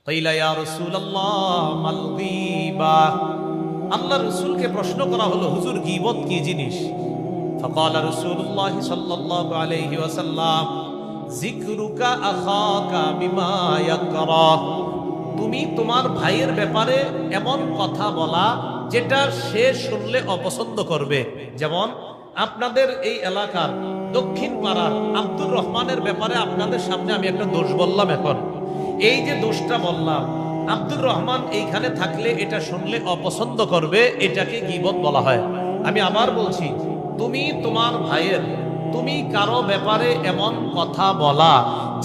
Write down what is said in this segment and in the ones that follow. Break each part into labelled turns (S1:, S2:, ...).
S1: কিলা ইয়া রাসূলুল্লাহ মাল গীবা, আল্লাহর রাসূলকে প্রশ্ন করা হলো, হুজুর গীবত কি জিনিস? ফাকালা রাসূলুল্লাহ সাল্লাল্লাহু আলাইহি ওয়াসাল্লাম যিকরুকা আখাকা বিমা ইয়াকরা, তুমি তোমার ভাইয়ের ব্যাপারে এমন কথা বলা যেটা সে শুনলে অপছন্দ করবে। যেমন আপনাদের এই এলাকার দক্ষিণ পাড়ার আব্দুর রহমানের ব্যাপারে আপনাদের সামনে আমি একটা দোষ বললাম। এখন এই যে দোষটা বললাম, আব্দুর রহমান এইখানে থাকলে এটা শুনলে অপছন্দ করবে, এটাকে গীবত বলা হয়। আমি আবার বলছি, তুমি তোমার ভাইয়ের, তুমি কারো ব্যাপারে এমন কথা বলা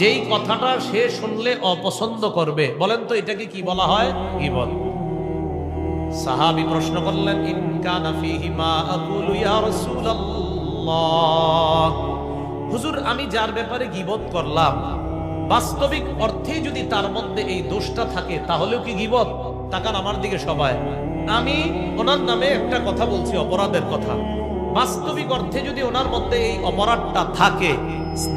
S1: যেই কথাটা সে শুনলে অপছন্দ করবে, বলেন তো এটাকে কি বলা হয়? গীবত। সাহাবী প্রশ্ন করলেন, ইন কানা ফীহি মা আকুলু ইয়া রাসূলুল্লাহ, হুজুর আমি যার ব্যাপারে গীবত করলাম বাস্তবিক অর্থে যদি তার মধ্যে এই দোষটা থাকে তাহলেও কি গীবত? তাকান আমার দিকে সবাই, আমি ওনার নামে একটা কথা বলছি, অপরাধের কথা। বাস্তবিক অর্থে যদি ওনার মধ্যে এই অপরাধটা থাকে,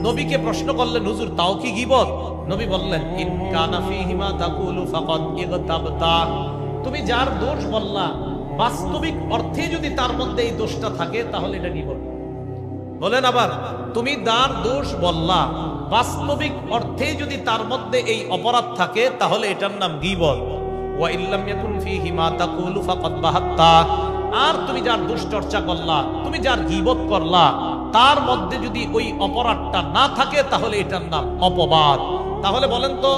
S1: নবীকে প্রশ্ন করলেন, হুজুর তাও কি গীবত? নবী বললেন, ইন কানা ফীহি মা তাকুলু ফাকাদ ইগতাবতা, তুমি যার দোষ বললা বাস্তবিক অর্থে যদি তার মধ্যে এই দোষটা থাকে তাহলে এটা গীবত। বলেন আবার, তুমি যার দোষ বললা বাস্তবিক অর্থে যদি তার মধ্যে এই অপরাধ থাকে তাহলে এটার নাম গীবত। ওয়া ইল্লাম ইয়াকুন ফীহি মা তাকুলু ফাকাদ বাহাত্তা, আর তুমি যার দোষ চর্চা করলা, তুমি যার গীবত করলা, তার মধ্যে যদি ওই অপরাধটা না থাকে তাহলে এটার নাম অপবাদ। তাহলে বলেন তো,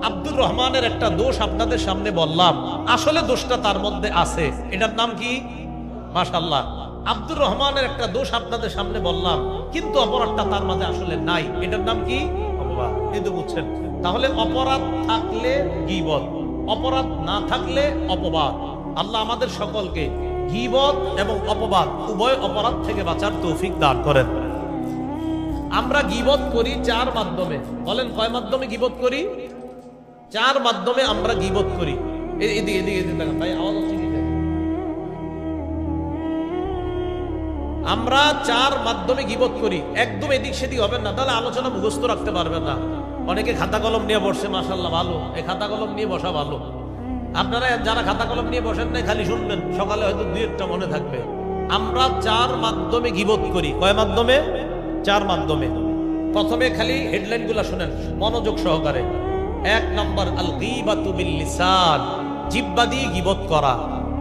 S1: আব্দুর রহমানের একটা দোষ আপনাদের সামনে বললাম, আসলে দোষটা তার মধ্যে আছে, এটার নাম কি? মাশাআল্লাহ। আব্দুর রহমানের একটা দোষ আপনাদের সামনে বললাম কিন্তু অপরাধটা তার মাঝে আসলে নাই, এটার নাম কি? অপবাদ। এই তো বুঝছেন? তাহলে অপরাধ থাকলে গীবত, অপরাধ না থাকলে অপবাদ। আল্লাহ আমাদের সকলকে গীবত এবং অপবাদ উভয় অপরাধ থেকে বাঁচার তৌফিক দান করেন। আমরা গীবত করি চার মাধ্যমে। বলেন কয় মাধ্যমে গীবত করি? চার মাধ্যমে আমরা গীবত করি। এদিকে এদিকে দেখেন ভাই, আওয়াজ হচ্ছে কি? আমরা চার মাধ্যমে গীবত করি। একদম এদিক সেদিক হবেন না, তাহলে আলোচনা মুখস্থ রাখতে পারবেন না। অনেকে খাতা কলম নিয়ে বসছে, মাশাআল্লাহ ভালো, এই খাতা কলম নিয়ে বসা ভালো। আপনারা যারা খাতা কলম নিয়ে বসেন নাই, খালি শুনবেন, সকালে হয়তো দুই একটা মনে থাকবে। আমরা চার মাধ্যমে গীবত করি। কয় মাধ্যমে? চার মাধ্যমে। প্রথমে খালি হেডলাইন গুলা শুনেন মনোযোগ সহকারে। এক নম্বর আল গীবাতু বিল লিসান, জিহ্বা দিয়ে গীবত করা।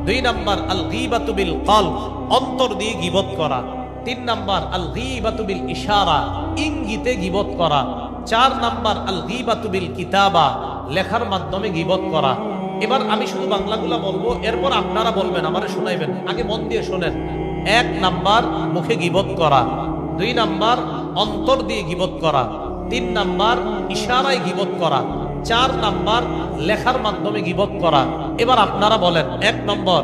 S1: দুই নম্বর আল গীবাতু বিল কলব, অন্তর দিয়ে গীবত করা। তিন নম্বর আল গীবাতু বিল ইশারা, ইঙ্গিতে গীবত করা। চার নম্বর আল গীবাতু বিল কিতাবা, লেখার মাধ্যমে গীবত করা। এবার আমি শুধু বাংলাগুলা বলবো, এরপর আপনারা বলবেন, আমারে শোনাইবেন। আগে মন দিয়ে শোনেন। এক নাম্বার মুখে গীবত করা, দুই নাম্বার অন্তর দিয়ে গীবত করা, তিন নাম্বার ইশারায় গীবত করা, চার নাম্বার লেখার মাধ্যমে গীবত করা। এবার আপনারা বলেন, এক নম্বর,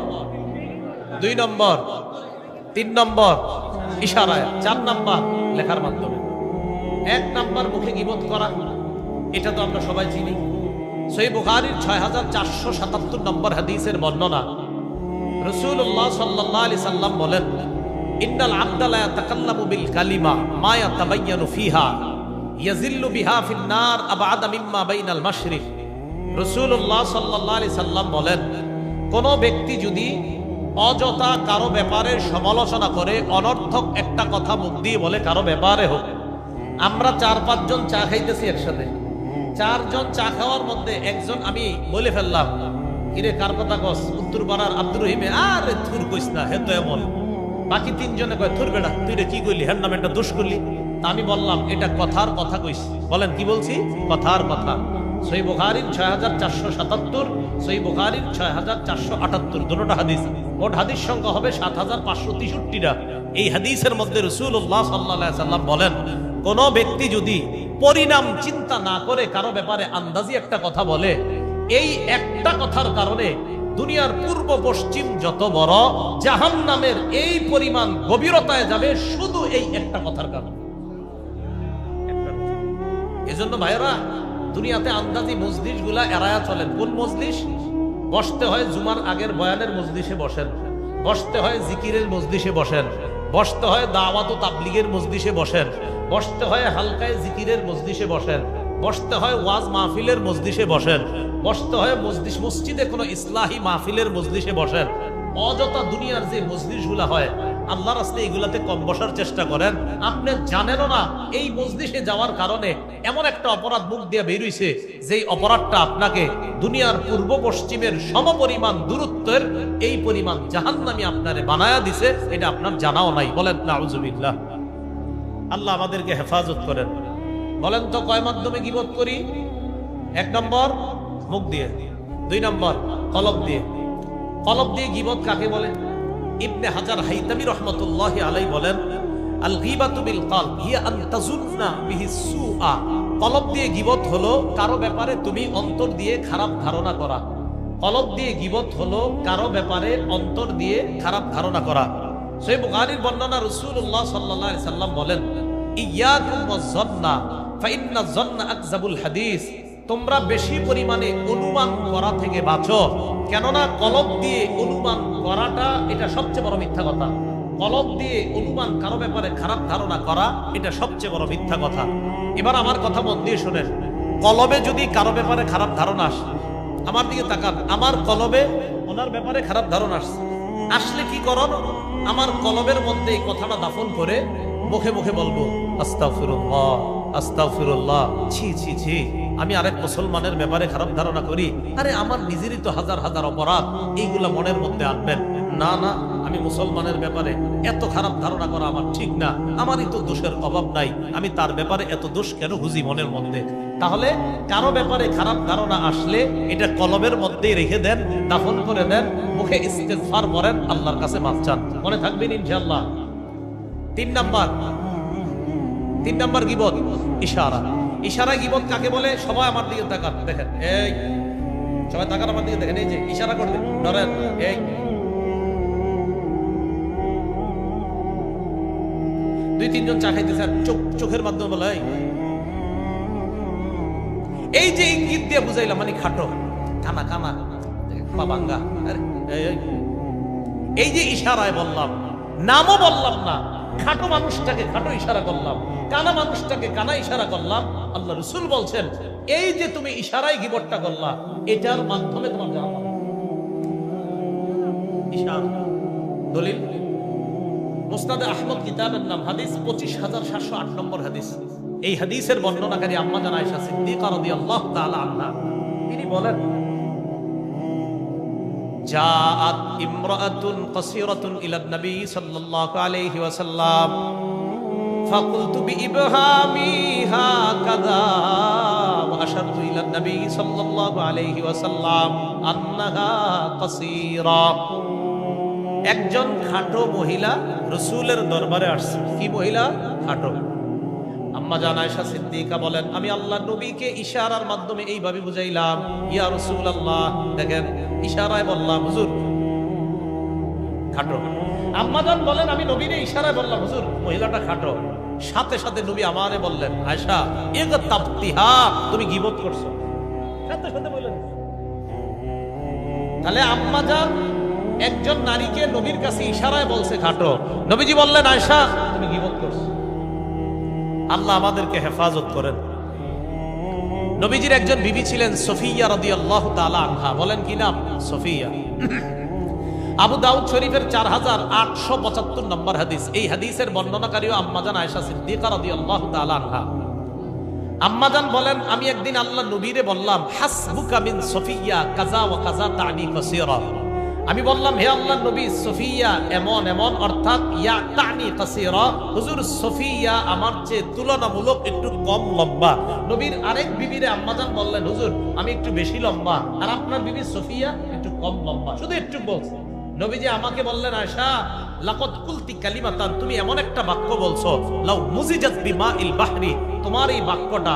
S1: দুই নম্বর, তিন নম্বর ইশারায়, চার নাম্বার লেখার মাধ্যমে। এক নাম্বার মুখে গীবত করা, এটা তো আমরা সবাই চিনি। সহিহ বুখারীর 6477 নম্বর হাদিসের বর্ণনা, রাসূলুল্লাহ সাল্লাল্লাহু আলাইহি সাল্লাম বলেন, ইন্নাল আবদা লা ইয়াতাকাল্লামু বিল কালিমা মা ইয়াতাবায়্যানু ফিহা ইয়াজিল্লু বিহা ফিন নার আবআদা মিম্মা বাইনাল মাশরিক। রাসূলুল্লাহ সাল্লাল্লাহু আলাইহি সাল্লাম বলেন, কোন ব্যক্তি যদি অযথা কারো ব্যাপারে সমালোচনা করে, অনর্থক একটা কথা মুখ দিয়ে বলে কারো ব্যাপারে হোক। আমরা 4-5 জন চা খাইতেছি একসাথে, 4 জন চা খাওয়ার মধ্যে একজন আমি বলে ফেললাম, কিরে কার কথা কস? উত্তর পাড়ার আব্দুর রহিমে, আরে থুর কইস না, হে তো এমন। বাকি 3 জনে কয়, থুর বেটা তুই রে কি কইলি, হ্যাঁ নাম একটা দোষ করলি। তা আমি বললাম, এটা কথার কথা কইস। বলেন কি বলছি? কথার কথা। সহিহ বুখারীর 6477, সহিহ বুখারীর 6478, দুটোটা হাদিস। মোট হাদিস সংখ্যা হবে 7563টা। এই হাদিসের মধ্যে রাসূলুল্লাহ সাল্লাল্লাহু আলাইহি সাল্লাম বলেন, কোন ব্যক্তি যদি পরিণাম চিন্তা না করে কারো ব্যাপারে আন্দাজি একটা কথা বলে, এই একটা কথার কারণে দুনিয়ার পূর্ব পশ্চিম যত বড় জাহান্নামের এই পরিমাণ গভীরতায় যাবে, শুধু এই একটা কথার কারণে। এজন্য ভাইরা, দুনিয়াতে আন্দাজি মজলিস গুলা এড়ায়া চলেন। কোন মজলিস? বসতে হয় জুমার আগের বয়ানের মজলিসে বসেন, বসতে হয় জিকিরের মজলিসে বসেন, বসতে হয় দাওয়াত ও তাবলীগের মজলিসে বসেন, বসতে হয় হালকায় জিকিরের মজলিসে বসেন। বসতে হয় ওয়াজ মাহফিলের মজলিসে বসেন, বসতে হয় মসজিদে কোনো ইসলাহি মাহফিলের মজলিসে বসেন। অযথা দুনিয়ার যে মজলিসগুলা হয় আল্লাহর রাস্তায় এগুলাতে কম বসার চেষ্টা করেন। আপনি জানেনও না এই মজলিসে যাওয়ার কারণে এমন একটা অপরাধ মুখ দিয়ে বের হইছে, যেই অপরাধটা আপনাকে দুনিয়ার পূর্ব পশ্চিমের সমপরিমাণ দূরত্বের এই পরিমাণ জাহান্নামী আপনারে বানায়া দিছে, এটা আপনার জানাও নাই। বলেন নাউজুবিল্লাহ। আল্লাহ আমাদেরকে হেফাজত করেন। বলেন তো কয় মাধ্যমে গীবত করি? 1 নম্বর মুখ দিয়ে, 2 নম্বর কলব দিয়ে। কলব দিয়ে গীবত কাকে বলে? ইবনে হাজার হাইতামি রাহমাতুল্লাহি আলাইহি বলেন, আল গীবাতু বিল কলব হিয়া আন তাজুন্না বিহি সুআ। কলব দিয়ে গীবত হলো কারো ব্যাপারে তুমি অন্তর দিয়ে খারাপ ধারণা করা। কলব দিয়ে গীবত হলো কারো ব্যাপারে অন্তর দিয়ে খারাপ ধারণা করা। সহিহ বুখারীর বর্ণনা, রাসূলুল্লাহ সাল্লাল্লাহু আলাইহি সাল্লাম বলেন, ইয়াকুম ওয়াজ-যন্না ফাইন্না যন্না আকযাবুল হাদিস। তোমরা বেশি পরিমাণে অনুমান করা থেকে বাঁচো, কেননা কলব দিয়ে অনুমান করাটা এটা সবচেয়ে বড় মিথ্যা কথা। কলব দিয়ে অনুমান কারো ব্যাপারে খারাপ ধারণা করা এটা সবচেয়ে বড় মিথ্যা কথা। এবার আমার কথা মন দিয়ে শুনেন, কলবে যদি কারো ব্যাপারে খারাপ ধারণা আসে, আমার দিকে তাকান, আমার কলবে ওনার ব্যাপারে খারাপ ধারণা আসলে কি করণ? আমার কলবের মধ্যে এই কথাটা দাফন করে মুখে মুখে বলবো আস্তাগফিরুল্লাহ, আস্তাগফিরুল্লাহ, ছি ছি ছি, আমি আরেক মুসলমানের ব্যাপারে খারাপ ধারণা করি, আরে আমার নিজেরই তো হাজার হাজার অপরাধ, এইগুলা মনের মধ্যে আনবেন না। না, আমি মুসলমানের ব্যাপারে এত খারাপ ধারণা করা আমার ঠিক না, আমারই তো দোষের অভাব নাই, আমি তার ব্যাপারে এত দোষ কেন বুঝি মনের মধ্যে? তাহলে কারো ব্যাপারে খারাপ ধারণা আসলে এটা কলবের মধ্যেই রেখে দেন, দাফন করে দেন, মুখে ইস্তেগফার করেন, আল্লাহর কাছে মাফ চান, মনে থাকবেন ইনশাআল্লাহ। 3 নাম্বার গীবত ইশারা। ইশারা গীবত কাকে বলে? সবাই আমার দিকে তাকান, দেখেন, এই সবাই তাকান আমার দিকে, দেখেন, এই যে ইশারা করবেন, ধরেন, এই 2-3 জন চা খাইতেছে, চোখের মাধ্যমে বলে, এই যে ইঙ্গিত দিয়ে বুঝাইলাম, মানে খাটো, কানা কানা, পা ভাঙ্গা, এই যে ইশারায় বললাম, নামও বললাম না, খাটো মানুষটাকে খাটো ইশারা করলাম, কানা মানুষটাকে কানা ইশারা করলাম। আল্লাহ রাসূল বলছেন, এই যে তুমি ইশারায় গীবতটা করলা, এটার মাধ্যমে তোমার জাহান্নাম। ইশারা দলিল মুসনাদে আহমদ কিতাবের নাম, হাদিস 25708 নম্বর হাদিস। এই হাদিসের বর্ণনাকারী আম্মা জান আয়েশা সিদ্দিকা রাদিয়াল্লাহু তাআলা আনহা, তিনি বলেন, জাআত ইমরাআতুন কাসীরাতুন ইলা নবী সাল্লাল্লাহু আলাইহি ওয়াসাল্লাম ফাকুলতু বিইবহামি হাকাযা ওয়া আশারতু ইলা নবী সাল্লাল্লাহু আলাইহি ওয়াসাল্লাম আন্নাহা কাসীরা। একজন খাটো মহিলা রাসূলের দরবারে আসছে। কি মহিলা? খাটো। আম্মা জান আয়েশা সিদ্দিকা বলেন, আমি আল্লাহর নবীকে ইশারার মাধ্যমে এইভাবে বুঝাইলাম, ইয়া রাসূলুল্লাহ, দেখেন ইশারায় বললাম, হুজুর খাটো। আম্মা জান বলেন, আমি নবীরে ইশারায় বললাম, হুজুর মহিলাটা খাটো। সাথে সাথে নবী আমারে বললেন, আয়েশা ইগতাবতিহা, তুমি গীবত করছো। সাথে সাথে বললেন। তাহলে আম্মা জান একজন নারীকে নবীর কাছে ইশারায় বলছে খাটো, নবীজি বললেন, আয়েশা তুমি গীবত করছো। আল্লাহ আমাদেরকে হেফাজত করেন। নবীজির একজন বিবি ছিলেন সফিয়া রাদিয়াল্লাহু তাআলা আনহা। বলেন কি নাম? সফিয়া। আবু দাউদ শরীফের 4875 নম্বর হাদিস। এই হাদিসের বর্ণনাকারীও আম্মাজান আয়েশা সিদ্দিকা রাদিয়াল্লাহু তাআলা আনহা। আম্মাজান বলেন, আমি একদিন আল্লাহ নবীরে বললাম, হাসবুকা মিন সফিয়া কাযা ওয়া কাযা তানি কাসীরা। আমি বললাম, হে আল্লাহর নবী, সফিয়া এমন এমন, অর্থাৎ ইয়া তানি কাসীরা, হুজুর সফিয়া আমার চেয়ে তুলনামূলক একটু কম লম্বা। নবীর আরেক বিবিরে আম্মাজান বললেন, হুজুর আমি একটু বেশি লম্বা, আর আপনার বিবি সফিয়া একটু কম লম্বা, শুধু একটু বলছে। নবীজি আমাকে বললেন, আয়েশা লাকাদ কুলতি কালিমাতান, তুমি এমন একটা বাক্য বলছো, লাউ মুজিজাত বিমাইল বাহরি, তোমার এই বাক্যটা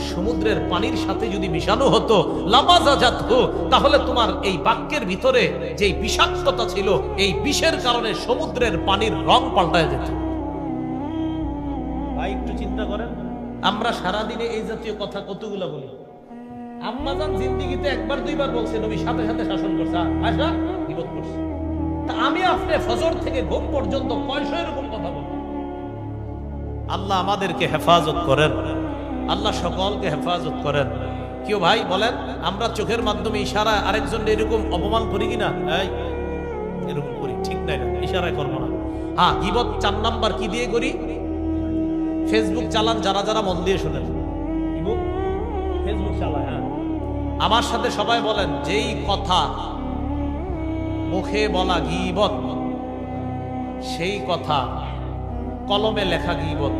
S1: সমুদ্রের পানির সাথে যদি মিশানো হতো, লামাজাজাতহু, তাহলে তোমার এই বাক্যের ভিতরে যে বিষাক্ততা ছিল, এই বিষের কারণে সমুদ্রের পানির রং পাল্টায় যেত। ভাই একটু চিন্তা করেন, আমরা সারাদিনে এই জাতীয় কথা কতগুলো বলি। আম্মাজান জিন্দেগিতে একবার দুইবার বলছে, নবী সাথে সাথে শাসন করছে, আয়েশা গীবত করছে। তা আমি আপনি ফজর থেকে ঘুম পর্যন্ত 500 এরকম কথা বলি। আল্লাহ আমাদেরকে হেফাজত করেন। আল্লাহ সকলকে হেফাজত করেন। কেউ ভাই বলেন, আমরা চোখের মাধ্যমে ইশারা আরেকজন এরকম অপমান করি কিনা? এরকম করি, ঠিক না? ইশারায় করবো না। হ্যাঁ, গীবত 4 নাম্বার কি দিয়ে করি? ফেসবুক চালান যারা যারা মন দিয়ে শোনেন, ফেসবুক চালায়। হ্যাঁ, আমার সাথে সবাই বলেন, যেই কথা মুখে বলা গীবত, সেই কথা কলমে লেখা গীবত।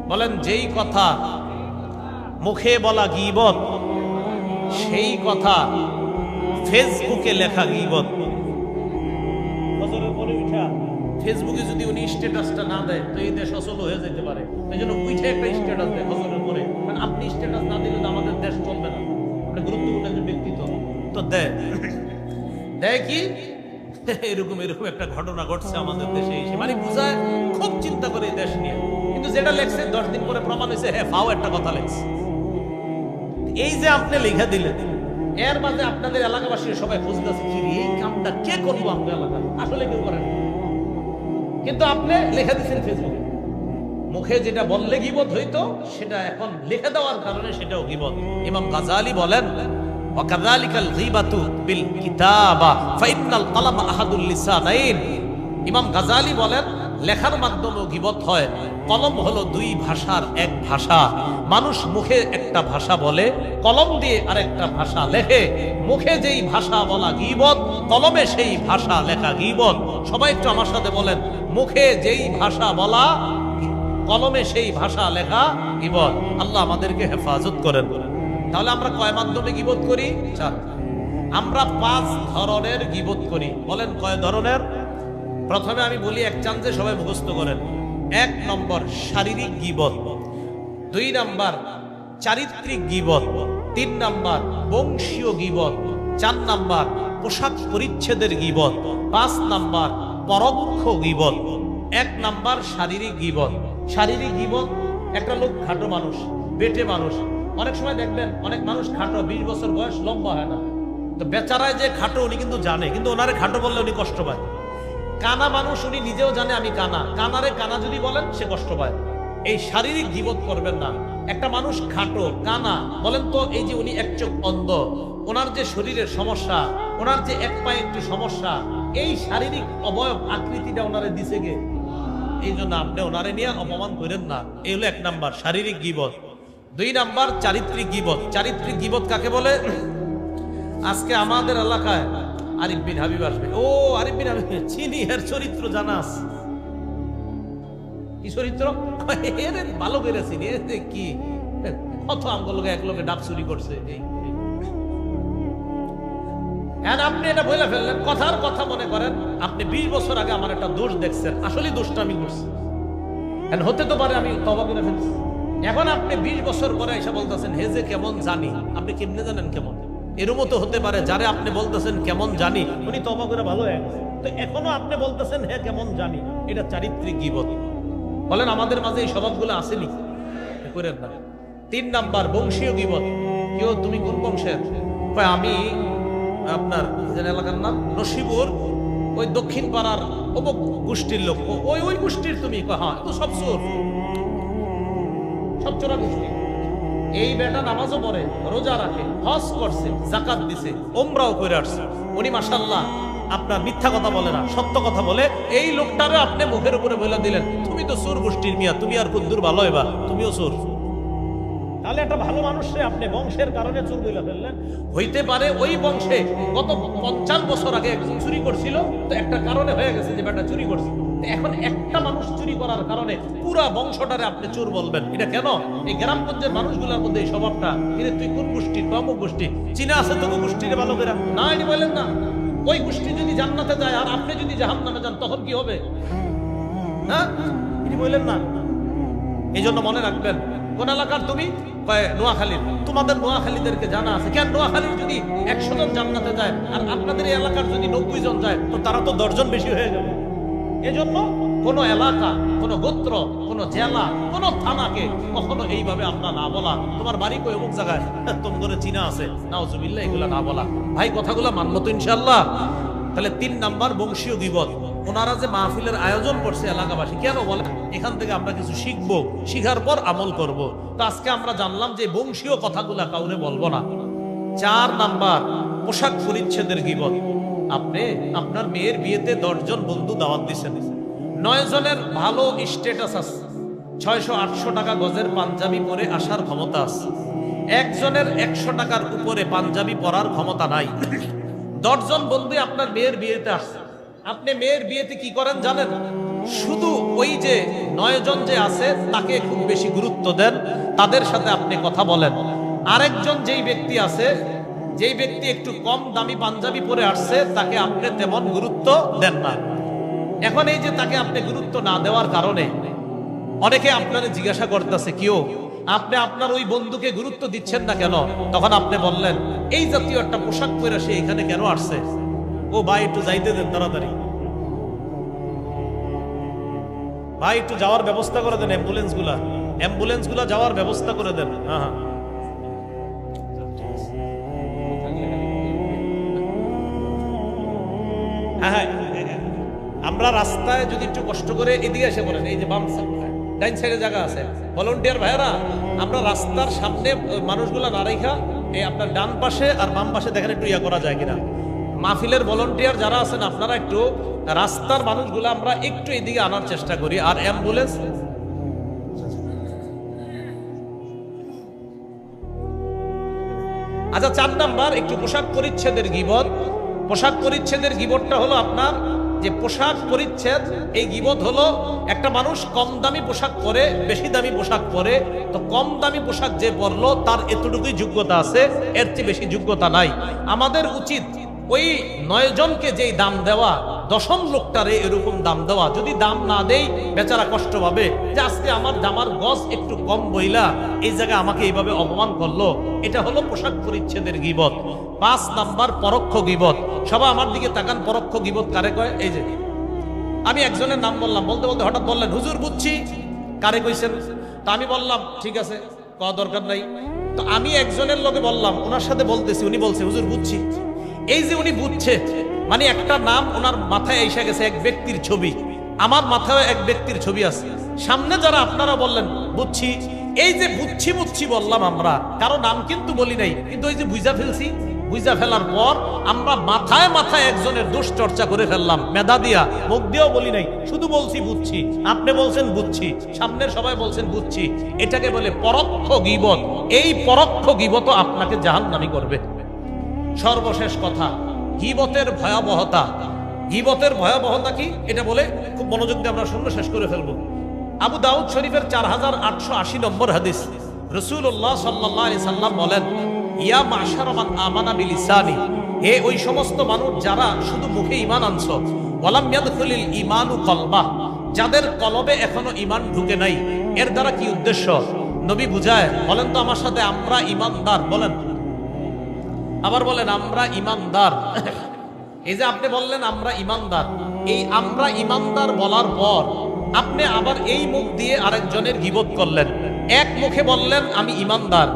S1: বলেন, যেই কথা মুখে বলা গীবত, সেই কথা ফেসবুকে লেখা গীবত। ফেসবুকে যদি উনি স্ট্যাটাসটা না দেয় তো এই দেশ অচল হয়ে যেতে পারে। এই জন্য উঠে একটা স্ট্যাটাস দেয় হজরের পরে, কারণ আপনি স্ট্যাটাস না দিলে তো আমাদের দেশ চলবে না। আপনি গুরুত্বপূর্ণ একজন ব্যক্তিত্ব তো দেয় কি এরকম একটা ঘটনা ঘটছে আমাদের দেশে এসে, মানে বুঝায় খুব চিন্তা করে দেশ নিয়ে। কিন্তু যেটা লেখছে 10 দিন পরে প্রমাণ হয়েছে হ্যাঁ ফাও একটা কথা লেখছে। এই যে আপনি লিখে দিলেন, এর মাঝে আপনাদের এলাকাবাসী সবাই খুঁজতেছে কি এই কামটা কে করবো আপনার এলাকায়, আসলে কেউ করেন, কিন্তু আপনি লিখে দিচ্ছেন ফেসবুকে। মুখে যেটা বললে গীবত হইতো সেটা এখন লিখে দেওয়ার কারণে সেটাও গীবত। ইমাম গাজালি বলেন, ওয়াকাযালিকাল গীবাতু বিল কিতাবা ফাইন্নাল কালাম আহাদুল লিসানাইন। ইমাম গাজালি বলেন, লেখার মাধ্যমেও গীবত হয়। কলম হলো 2 ভাষার এক ভাষা। মানুষ মুখে একটা ভাষা বলে, কলম দিয়ে আরেকটা ভাষা লেখে। মুখে যেই ভাষা বলা গীবত, কলমে সেই ভাষা লেখা গীবত। সবাই একটু আমার সাথে বলেন, মুখে যেই ভাষা বলা, কলমে সেই ভাষা লেখা গীবত। আল্লাহ আমাদেরকে হেফাজত করেন। তাহলে আমরা কয় মাধ্যমে গীবত করি? 4। আমরা 5 ধরনের গীবত করি। বলেন কয় ধরনের? প্রথমে আমি বলি, এক চান্সে সবাই মুখস্থ করেন। 1 নম্বর শারীরিক গীবত, 2 নাম্বার চারিত্রিক গীবত, 3 নাম্বার বংশীয় গীবত, 4 নাম্বার পোশাক পরিচ্ছেদের গীবত, 5 নাম্বার পরোক্ষ গীবত। 1 নাম্বার শারীরিক গীবত। শারীরিক গীবত, একটা লোক খাটো মানুষ, বেটে মানুষ। অনেক সময় দেখবেন অনেক মানুষ খাটো, 20 বছর বয়স, লম্বা হয় না। তো বেচারায় যে খাটো উনি কিন্তু জানে, কিন্তু ওনারে খাটো বললে উনি কষ্ট পায়। কানা মানুষ, উনি নিজেও জানে আমি কানা, কানারে কানা যদি বলেন সে কষ্ট পায়। এই শারীরিক গীবত করবেন না। একটা মানুষ খাটো, কানা, বলেন তো এই যে উনি এক চোখ অন্ধ, ওনার যে শরীরের সমস্যা, ওনার যে এক পায়ে একটু সমস্যা, এই শারীরিক অবয়ব আকৃতিটা ওনারে দিছে গে, এই জন্য আপনি ওনারে নিয়ে অপমান করেন না। এই হলো 1 নাম্বার শারীরিক গীবত। 2 নাম্বার চারিত্রিক গীবত। চারিত্রিক গীবত কাকে বলে? আজকে আমাদের এলাকায় আরিফ বিন হাবিব আসবে। ও আরিফ বিন হাবিব চিনি, এর চরিত্র জানা আছে। কি চরিত্র? ভালো করে চিনি। কি কত আমগুলোকে এক লোকে ডাব চুরি করছে। আপনি এটা বলে ফেললেন, কথার কথা মনে করেন আপনি 20 বছর আগে আমার একটা দোষ দেখছেন, আসলে দোষটা আমি করছি, হতে তো পারে আমি তওবা করে ফেলছি। এখন আপনি 20 বছর পরে এসে বলতেছেন হে যে কেমন জানি। আপনি কেমনে জানেন কেমন? এরকম তো হতে পারে যারে আপনি বলতেছেন কেমন জানি উনি তওবা করে ভালো হয়ে গেছে, তো এখনো আপনি বলতেছেন হে কেমন জানি। এটা চারিত্রিক গীবত। বলেন আমাদের মাঝে এই স্বভাবগুলো আসেনি? করেন না। 3 নাম্বার বংশীয় গীবত। কেউ তুমি কোন বংশের? আমি আপনার এলাকার নাম নসিবুর, ওই দক্ষিণ পাড়ার অমুক গোষ্ঠীর লোক, ওই গোষ্ঠীর তুমি। হ্যাঁ, তো সব চোর, সব চোরা গোষ্ঠী। এই বেটা নামাজও পড়ে, রোজা রাখে, হজ করছে, যাকাত দিছে, ওমরাও করে আসছে। উনি মাশাআল্লাহ আপনার মিথ্যা কথা বলে না, সত্য কথা বলে। এই লোকটারে আপনি মুখের উপরে বলে দিলেন তুমি তো চোর গোষ্ঠীর মিয়া, তুমি আর কদ্দুর ভালো হইবা, তুমিও চোর। তাহলে একটা ভালো মানুষে আপনি বংশের কারণে চোর বলে ফেললেন। হইতে পারে ওই বংশে গত 50 বছর আগে একজন চুরি করছিল, তো একটা কারণে হয়ে গেছে যে বেটা চুরি করছে। এখন একটা মানুষ চুরি করার কারণে পুরা বংশটারে আপনি চোর বলবেন, এটা কেন? এই গ্রামগঞ্জের মানুষগুলোর মধ্যে এই স্বভাবটা। কিন্তু তুই কোন গোষ্ঠীর? অমুক গোষ্ঠী। চীনা আছে তো গোষ্ঠীর ভালো করে না, এটি বলেন না। ওই গোষ্ঠী যদি জান্নাতে যায় আর আপনি যদি জাহান্নামে যান তখন কি হবে? হ্যাঁ, এটি বললেন না। এই জন্য মনে রাখবেন, কোন এলাকার তুমি? নোয়াখালীর। তোমাদের নোয়াখালীদেরকে জানা আছে। কেন? নোয়াখালীর যদি 100 জন জান্নাতে যায় আর আপনাদের এই এলাকার যদি 90 জন যায়, তো তারা তো 10 জন বেশি হয়ে যাবে। এজন্য কোন এলাকা, কোন গোত্র, কোন জেলা, কোন থানাকে কখনো এইভাবে আমরা না বলা, তোমার বাড়ি কই অমুক জায়গায়, তোমার চীনা আছে, নাউজুবিল্লাহ, এগুলা না বলা। ভাই কথাগুলো মানবো তো ইনশাআল্লাহ? তাহলে 3 নাম্বার বংশীয় গীবত। ওনারা যে মাহফিলের আয়োজন করছে এলাকাবাসী, কেন বলেন? এখান থেকে আমরা কিছু শিখবো, শিখার পর আমল করব। তো আজকে আমরা জানলাম যে বংশীয় কথাগুলা কাউরে বলবো না। 4 নাম্বার, পোশাক পরিচ্ছেদের গীবত। আপনি আপনার মেয়ের বিয়েতে 10 জন বন্ধু দাওয়াত দিচ্ছেন, 9 জনের ভালো স্ট্যাটাস আছে, 600-800 টাকা গজের পাঞ্জাবি পরে আসার ক্ষমতা আছে, একজনের 100 টাকার উপরে পাঞ্জাবি পরার ক্ষমতা নাই। 10 জন বন্ধু আপনার মেয়ের বিয়েতে আসছে, আপনি মেয়ের বিয়েতে কি করেন জানেন? শুধু ওই যে 9 জন যে আছে তাকে খুব বেশি গুরুত্ব দেন, তাদের সাথে আপনি কথা বলেন। আরেকজন যেই ব্যক্তি আছে, যেই ব্যক্তি একটু কম দামি পাঞ্জাবি পরে আসছে, তাকে আপনি তেমন গুরুত্ব দেন না। এখন এই যে তাকে আপনি গুরুত্ব না দেওয়ার কারণে অনেকে আপনারা জিজ্ঞাসা করতেছে, কেউ আপনি আপনার ওই বন্ধুকে গুরুত্ব দিচ্ছেন না কেন? তখন আপনি বললেন, এই জাতীয় একটা পোশাক পরে সে এখানে কেন আসছে? ও ভাই একটু যাইতে দেন, তাড়াতাড়ি ভাই একটু যাওয়ার ব্যবস্থা করে দেন, অ্যাম্বুলেন্স গুলা যাওয়ার ব্যবস্থা করে দেন। হ্যাঁ, আমরা রাস্তায় যদি একটু কষ্ট করে এদিকে এসে বলেন, এই যে বাম ডাইন সাইডে জায়গা আছে, ভলান্টিয়ার ভাইরা, আমরা রাস্তার সামনে মানুষগুলা না রেখা এই আপনার ডান পাশে আর বাম পাশে দেখেন একটু ইয়া করা যায় কিনা। মাহফিলের ভলান্টিয়ার যারা আছেন আপনারা একটু রাস্তার মানুষগুলো আমরা একটু এদিকে আনার চেষ্টা করি। আর অ্যাম্বুলেন্স, আচ্ছা 4 নাম্বার, একটু পোশাক পরিচ্ছেদের গীবত। পোশাক পরিচ্ছেদের গীবতটা হলো আপনার যে পোশাক পরিচ্ছেদ, এই গীবত হলো একটা মানুষ কম দামি পোশাক পরে, বেশি দামি পোশাক পরে, তো কম দামি পোশাক যে পরলো তার এতটুকুই যোগ্যতা আছে, এর চেয়ে বেশি যোগ্যতা নাই। আমাদের উচিত ওই 9 জনকে যেই দাম দেওয়া, 10ম লোকটারে এরকম দাম দেওয়া। যদি দাম না দেই বেচারা কষ্ট পাবে যে আজকে আমার জামার গজ একটু কম বইলা এই জায়গায় আমাকে এইভাবে অপমান করলো। এটা হলো পোশাক পরিচ্ছেদের গীবত। 5 নাম্বার, পরোক্ষ গীবত। সবাই আমার দিকে তাকান, পরোক্ষ গীবত কারে কয়? এই যে আমি একজনের নাম বললাম, বলতে বলতে হঠাৎ বললেন, হুজুর বুঝছি কারে কইছেন। তা আমি বললাম ঠিক আছে, কওয়া দরকার নাই। তো আমি একজনের লোকে বললাম, ওনার সাথে বলতেছি, উনি বলছে হুজুর বুঝছি। এই যে উনি বুঝছে মানে একটা নাম ওনার মাথায় এসে গেছে, এক ব্যক্তির ছবি, আমার মাথায় এক ব্যক্তির ছবি আছে। সামনে যারা আপনারা বললেন বুঝছি, এই যে বুঝছি বুঝছি বললাম, আমরা কারো নাম কিন্তু বলি নাই, কিন্তু ওই যে বুঝা ফেলছি, বুঝা ফেলার পর আমরা মাথায় মাথায় একজনের দোষ চর্চা করে ফেললাম, মেধা দিয়া, মুখ দিয়েও বলি নাই, শুধু বলছি বুঝছি। আপনি বলছেন বুঝছি, সামনের সবাই বলছেন বুঝছি। এটাকে বলে পরোক্ষ গীবত। এই পরোক্ষ গীবত আপনাকে জাহান্নামী করবে। সর্বশেষ কথা, গীবতের ভয়াবহতা। গীবতের ভয়াবহতা কি এটা বলে খুব মনোযোগ দিয়ে আমরা শূন্য শেষ করে ফেলবো। আবু দাউদ শরীফের 4880 নম্বর হাদিস, রাসূলুল্লাহ সাল্লাল্লাহু আলাইহি সাল্লাম বলেন, ইয়া মাশারা মান আমানা বিলিসানি, হে ওই সমস্ত মানুষ যারা শুধু মুখে ঈমান আনছো, ওয়ালাম ইয়াদখুলিল ঈমানু কলবা, যাদের কলবে এখনো ঈমান ঢুকে নাই। এর দ্বারা কি উদ্দেশ্য নবী বুঝায়? বলেন তো আমার সাথে, আমরা ঈমানদার বলেন, আবার বলেন আমরা ঈমানদার। এই যে আপনি বললেন আমরা ঈমানদার, এই আমরা ঈমানদার বলার পর আপনি আবার এই মুখ দিয়ে আরেকজনের গীবত করলেন। এক মুখে বললেন আমি ঈমানদার,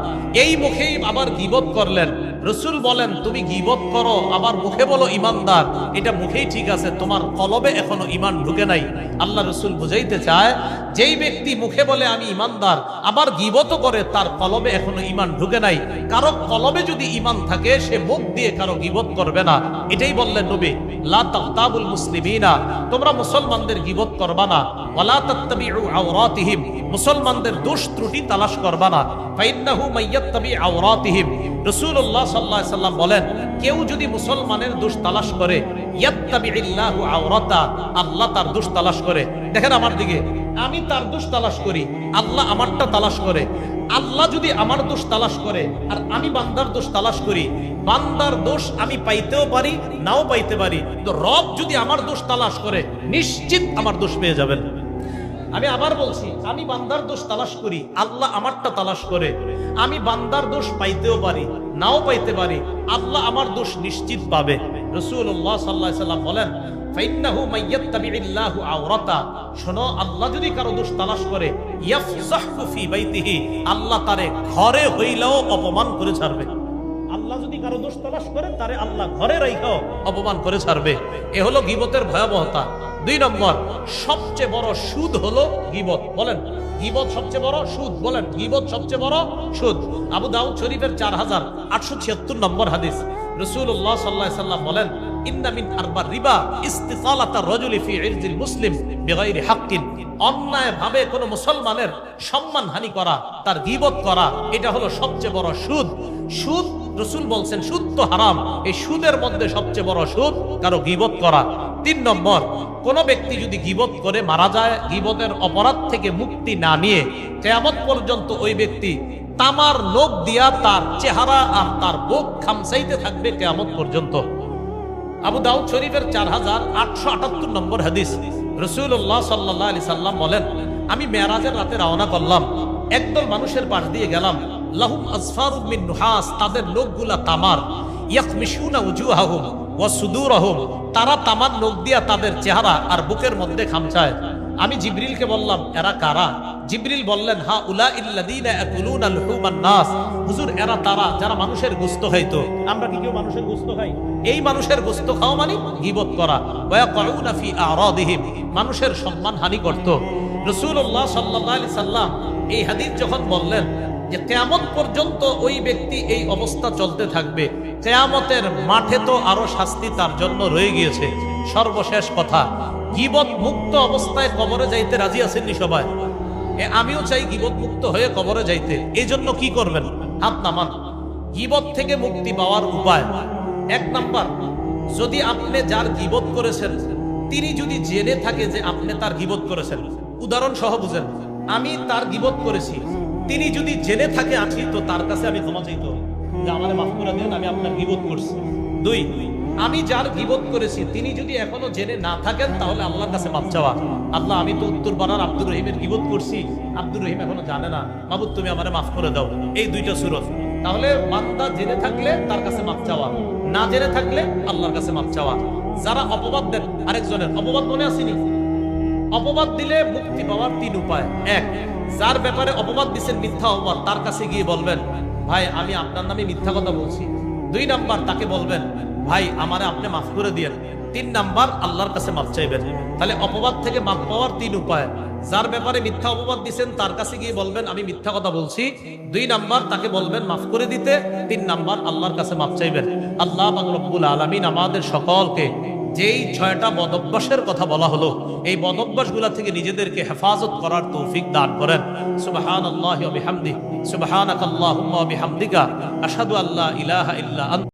S1: এই মুখেই আবার গীবত করলেন। রাসূল বলেন তুমি গীবত করো আবার মুখে বলো ঈমানদার, এটা মুখেই ঠিক আছে, তোমার কলবে এখনো ঈমান ঢুকে নাই। আল্লাহ রাসূল বুঝাইতে চায়, যেই ব্যক্তি মুখে বলে আমি ঈমানদার আবার গীবত করে, তার কলবে এখনো ঈমান ঢুকে নাই। কারো কলবে যদি ঈমান থাকে সে মুখ দিয়ে কারো গীবত করবে না। এটাই বললেন নবী, লা তাগতাবুল মুসলিমিনা, তোমরা মুসলমানদের গীবত করবা না, ওয়ালা তাত্তাবিউ আওরাতিহিম, মুসলমানদের দোষ ত্রুটি তালাশ করবা না। ফাইন্নাহু মাইয়াত্তাবি আওরাতিহিম, রাসূলুল্লাহ সাল্লাল্লাহু আলাইহি সাল্লাম বলেন, কেউ যদি মুসলমানের দোষ তালাশ করে, ইয়াত্তাবিইল্লাহু আওরাতা, আল্লাহ তার দোষ তালাশ করে। দেখেন আমার দিকে, আমি তার দোষ তালাশ করি, আল্লাহ আমারটা তালাশ করে। আল্লাহ যদি আমার দোষ তালাশ করে আর আমি বান্দার দোষ তালাশ করি, বান্দার দোষ আমি পাইতেও পারি নাও পাইতে পারি, তো রব যদি আমার দোষ তালাশ করে নিশ্চিত আমার দোষ পেয়ে যাবেন। আমি আবার বলছি, আমি বান্দার দোষ তালাশ করি, আল্লাহ আমারটা তালাশ করে। আমি বান্দার দোষ পাইতেও পারি নাও পাইতে পারি, আল্লাহ আমার দোষ নিশ্চিত পাবে। রাসূলুল্লাহ সাল্লাল্লাহু আলাইহি সাল্লাম বলেন, ফাইন্নাহু মাইয়াত্তাবিইল্লাহু আওরাতা, শোনো আল্লাহ যদি কারো দোষ তালাশ করে, ইয়াফযাহু ফি বাইতিহি, আল্লাহ তারে ঘরে হইলেও অপমান করে ছাড়বে। আল্লাহ যদি কারো দোষ তালাশ করে, তারে আল্লাহ ঘরে রাইখাও অপমান করে ছাড়বে। এ হলো গীবতের ভয়াবহতা। 2 নম্বর, সবচেয়ে বড় সুদ হলো গীবত। বলেন গীবত সবচেয়ে বড় সুদ, বলেন গীবত সবচেয়ে বড় সুদ। আবু দাউদ শরীফের 4876 নম্বর হাদিস, রাসূলুল্লাহ সাল্লাল্লাহু আলাইহি সাল্লাম বলেন, ইন্না মিন আরবার রিবা ইস্তিসালাতার রাজুলি ফি ইরজিল মুসলিম বিগাইরি হাক্কিন। অন্যায় ভাবে কোন মুসলমানের সম্মানহানি করা, তার গীবত করা, এটা হলো সবচেয়ে বড় সুদ। সুদ, রাসূল বলছেন সুদ তো হারাম, এই সুদের মধ্যে সবচেয়ে বড় সুদ কারো গীবত করা। 3 নম্বর, কোন ব্যক্তি যদি গীবত করে মারা যায়, গীবতের অপরাধ থেকে মুক্তি না নিয়ে কিয়ামত পর্যন্ত ওই ব্যক্তি তামার নখ দিয়া তার চেহারা আর তার বুক খামচাইতে থাকবে কিয়ামত পর্যন্ত। আবু দাউদ শরীফের 4878 নম্বর হাদিস, রাসূলুল্লাহ সাল্লাল্লাহু আলাইহি সাল্লাম বলেন, আমি মেরাজের রাতে রওনা করলাম, একদল মানুষের পাশ দিয়ে গেলাম, লাহুম আসফারুম মিন নুহাস, তাদের লোকগুলা তামার, ইয়াকমিশুনা উজুহাহুম ওয়া সুদুরহুম, তারা তামার নখ দিয়া তাদের চেহারা আর বুকের মধ্যে খামচায়। আমি জিবরিলকে বললাম, এরা কারা? জিবরিল বললেন, হা উলা ইল্লাযীনা ইয়াকুলুনা লুহুমান নাস, হুজুর এরা তারা যারা মানুষের গোশত খাইতো। আমরা কি কেউ মানুষের গোশত খাই? এই মানুষের গোশত খাওয়া মানে গীবত করা। ওয়া ইয়াকুলুনা ফি আরাদিহিম, মানুষের সম্মান হানি করত। রাসূলুল্লাহ সাল্লাল্লাহু আলাইহি সাল্লাম এই হাদিস যখন বললেন যে কিয়ামত পর্যন্ত ওই ব্যক্তি এই অবস্থা চলতে থাকবে, কিয়ামতের মাঠে তো আরো শাস্তি তার জন্য রয়ে গিয়েছে। সর্বশেষ কথা, গীবত মুক্ত অবস্থায় কবরে যাইতে রাজি আছেননি সবাই? আমিও চাই গীবত মুক্ত হয়ে কবরে যাইতে। এই জন্য কি করবেন? হাত নামান। গীবত থেকে মুক্তি পাওয়ার উপায়, 1 নাম্বার, যদি আপনি যার গীবত করেছেন তিনি যদি জেনে থাকে যে আপনি তার গীবত করেছেন, উদাহরণ সহ বুঝেন, আমি তার গীবত করেছি, তিনি যদি জেনে থাকে আছি, তো তার কাছে আমি ক্ষমা চাইতে হবে যে আমারে মাফ করে দেন, আমি আপনার গীবত করছি। 2, আমি যার গীবত করেছি তিনি যদি এখনো জেনে না থাকেন, তাহলে আল্লাহর কাছে মাফ চাওয়া, আল্লাহ আমি তো উত্তরপাড়ার আব্দুর রহিমের গীবত করছি, আব্দুর রহিম এখনো জানে না, মাবুদ তুমি আমারে মাফ করে দাও। এই 2টা সূরত। তাহলে বান্দা জেনে থাকলে তার কাছে মাফ চাওয়া, না জেনে থাকলে আল্লাহর কাছে মাফ চাওয়া। যারা অপবাদ দেন আরেকজনের, অপবাদ মনে আসেনি? অপবাদ দিলে মুক্তি পাওয়ার 3 উপায়। 1, যার ব্যাপারে অপবাদ দিচ্ছেন মিথ্যা অপবাদ, তার কাছে গিয়ে বলবেন, ভাই আমি আপনার নামে মিথ্যা কথা বলছি। 2 নাম্বার, তাকে বলবেন, ভাই আমারে আপনি মাফ করে দিয়েন। 3 নাম্বার, আল্লাহর কাছে মাফ চাইবেন। তাহলে অপবাদ থেকে মাফ পাওয়ার 3 উপায়। যার ব্যাপারে মিথ্যা অপবাদ দিচ্ছেন তার কাছে গিয়ে বলবেন আমি মিথ্যা কথা বলছি। 2 নাম্বার, তাকে বলবেন মাফ করে দিতে। 3 নাম্বার, আল্লাহর কাছে মাফ চাইবেন। আল্লাহ পাক রব্বুল আলামিন আমাদের সকলকে যেই 6টা বদঅভ্যাসের কথা বলা হলো, এই বদঅভ্যাসগুলা থেকে নিজেদেরকে হেফাজত করার তৌফিক দান করেন। সুবহানাল্লাহি ওয়া বিহামদিহি, সুবহানাকাল্লাহুম্মা ওয়া বিহামদিকা, আশহাদু আল্লা ইলাহা ইল্লা আনতা।